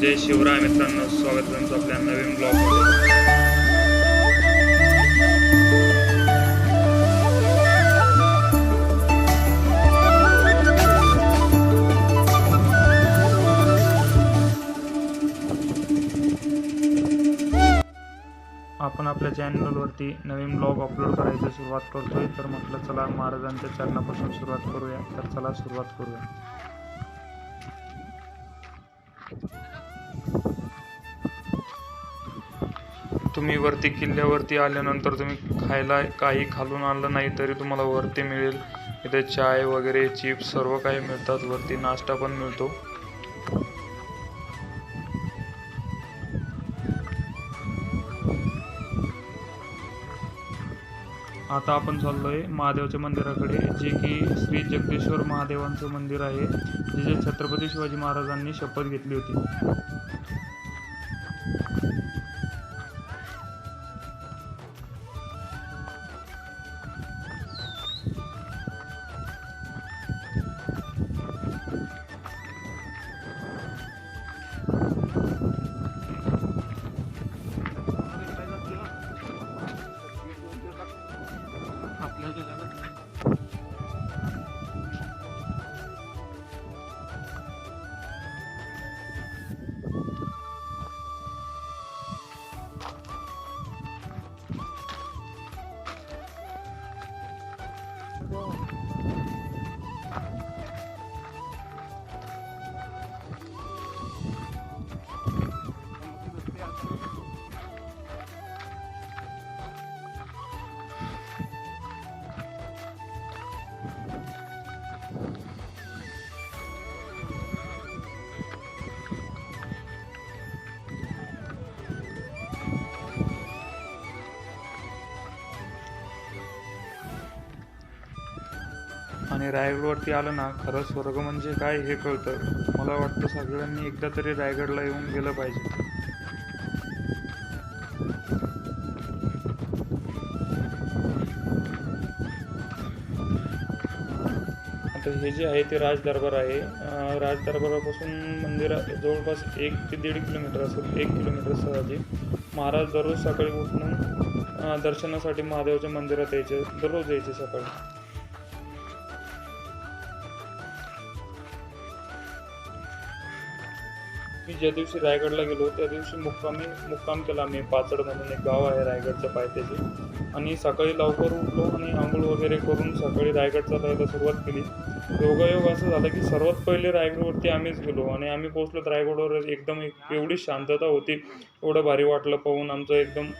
जय शिवराय मित्रांनो, स्वागत आहे तुमचं आपल्या नवीन ब्लॉगमध्ये. आपण आपल्या चॅनलवरती नवीन ब्लॉग अपलोड करायची सुरुवात करतोय, तर म्हटलं चला महाराजांच्या चरणापासून सुरुवात करूया. तर चला सुरुवात करूया. तुम्ही वरती किल्ल्यावरती आल्यानंतर तुम्ही खायला काही खालून आलं नाही तरी तुम्हाला वरती मिळेल. इथे चाय वगैरे, चिप्स सर्व काही मिळतात. वरती नाश्ता पण मिळतो. आता आपण चाललोय महादेवाच्या मंदिराकडे, जे की श्री जगदीश्वर महादेवांचं मंदिर आहे, जे छत्रपती शिवाजी महाराजांनी शपथ घेतली होती. आणि रायगडवरती आलं ना, खरं स्वर्ग म्हणजे काय हे कळतं. मला वाटतं सगळ्यांनी एकदा तरी रायगडला येऊन गेलं पाहिजे. आता हे जे आहे ते राजदरबार आहे. राजदरबारापासून मंदिर जवळपास 1 ते 1.5 किलोमीटर असेल. 1 किलोमीटर सहजी. महाराज दररोज सकाळी उठून दर्शनासाठी महादेवाच्या मंदिरात यायचे. दररोज यायचे सकाळी. मी ज्या दिवशी रायगडला गेलो त्या दिवशी मुक्काम केला मी. पाचड म्हणून एक गाव आहे रायगडच्या पायथ्याशी. आणि सकाळी लवकर उठलो आणि आंघोळ वगैरे करून सकाळी रायगड चालायला सुरुवात केली. योगायोग असं झालं की सर्वात पहिले रायगडवरती आम्हीच गेलो आणि आम्ही पोहोचलो रायगडवर. एकदम एवढी शांतता होती, एवढं भारी वाटलं पाहून. आमचं एकदम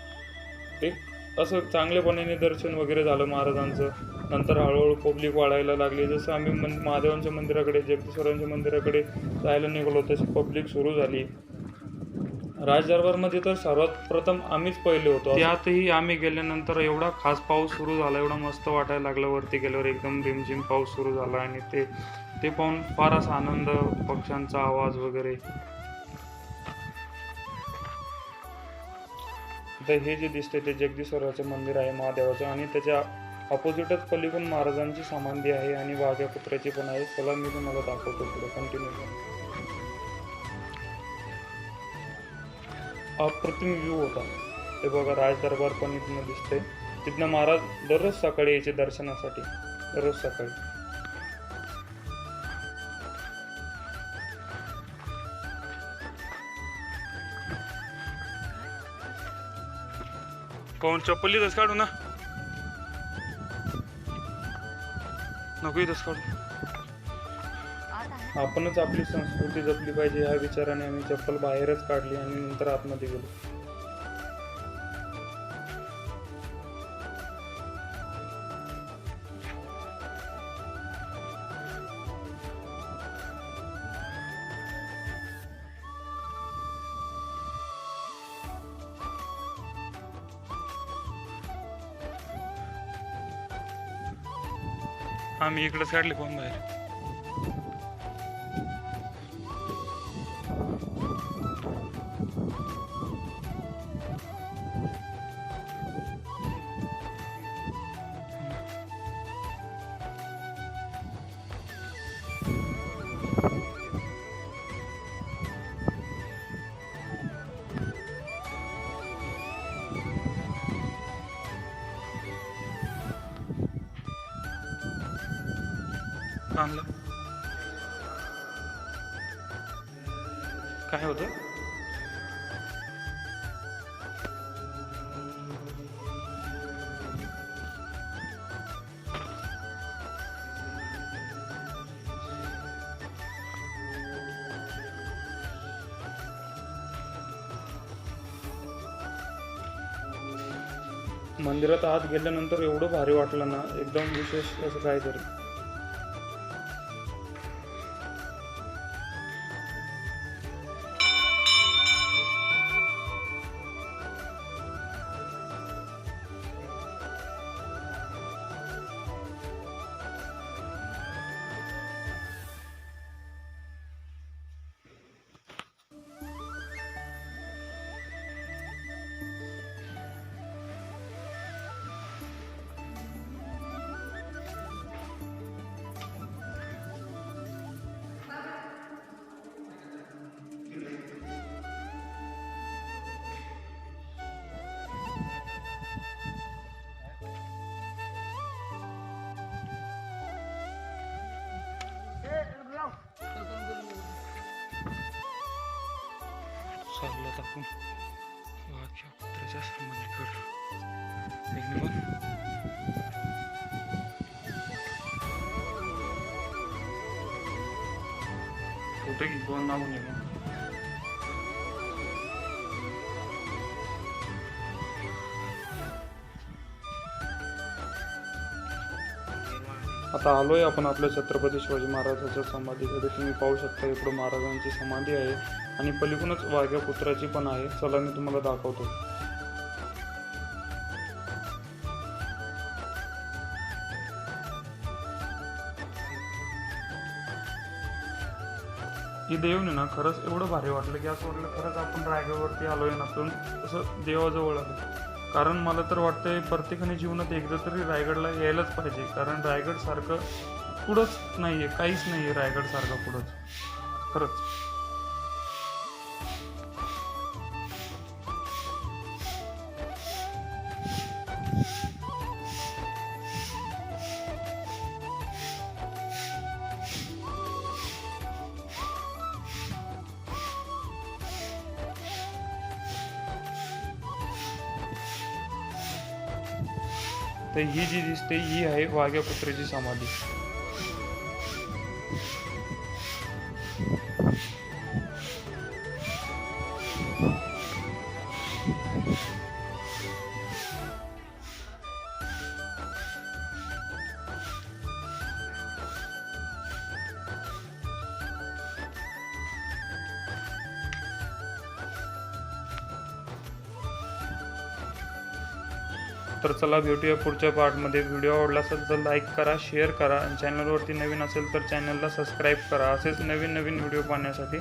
एक असं चांगल्यापणाने दर्शन वगैरे झालं महाराजांचं. नंतर हळूहळू पब्लिक वाढायला लागली. जसं आम्ही महादेवांच्या मंदिराकडे, जगदीश्वरांच्या मंदिराकडे जायला निघालो तशी पब्लिक सुरू झाली. राजदरबारमध्ये तर सर्वात प्रथम आम्हीच पहिले होतो. त्यातही आम्ही गेल्यानंतर एवढा खास पाऊस सुरू झाला, एवढा मस्त वाटायला लागला. वरती गेल्यावर एकदम रिमझिम पाऊस सुरू झाला आणि ते पाहून फार असा आनंद, पक्ष्यांचा आवाज वगैरे. तर हे जे दिसते ते जगदीश्वराचं मंदिर आहे महादेवाचं, आणि त्याच्या ऑपोजिटच पलीकडून महाराजांची समाधी आहे आणि वाघ्या कुत्र्याची पण आहे. चला मी तुम्हाला दाखवतो पुढे. कंटिन्यू. अप्रतिम व्ह्यू होता. ते बघा, राजदरबार पण इथनं दिसतंय. तिथनं महाराज दररोज सकाळी यायचे दर्शनासाठी, दररोज सकाळी. कोण चप्पल इथंच काढू ना, नको इथंच काढू. आपणच आपली संस्कृती जपली पाहिजे ह्या विचाराने आम्ही चप्पल बाहेरच काढली आणि नंतर आतमध्ये गेलो. आम्ही इकडंच काढले फोन बाहेर. आणलं? काय होतं? मंदिरात आत गेल्यानंतर एवढं भारी वाटलं ना, एकदम विशेष असं काहीतरी. चाललं आपण वाघ्या कुत्र्याच्या समाधीकडे. कुठे की कोण नाव नाही मग. आता आलोय आपण आपल्या छत्रपती शिवाजी महाराजांच्या समाधीकडे. तुम्ही पाहू शकता इकडं महाराजांची समाधी आहे आणि पलीकडूनच वाघ्या कुत्र्याची पण आहे. चला मी तुम्हाला दाखवतो. ही देऊन ना खरंच एवढं भारी वाटलं की असं वाटलं खरंच आपण रायगडवरती आलोय ना, पण असं देवाजवळ आलं. कारण मला तर वाटतंय प्रत्येकाने जीवनात एकदा तरी रायगडला यायलाच पाहिजे. कारण रायगड सारखं पुढंच नाहीये, काहीच नाहीये रायगड सारखं पुढंच खरंच. तर ही जी दिसते ही आहे वाघ्या कुत्र्याची समाधी. तर चला भेटूया पुढच्या पार्टमध्ये. व्हिडिओ आवडला असेल तर लाईक करा, शेअर करा आणि चॅनलवरती नवीन असेल तर चॅनलला सबस्क्राईब करा. असेच नवीन व्हिडिओ पाहण्यासाठी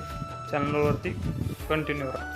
चॅनलवरती कंटिन्यू राहा.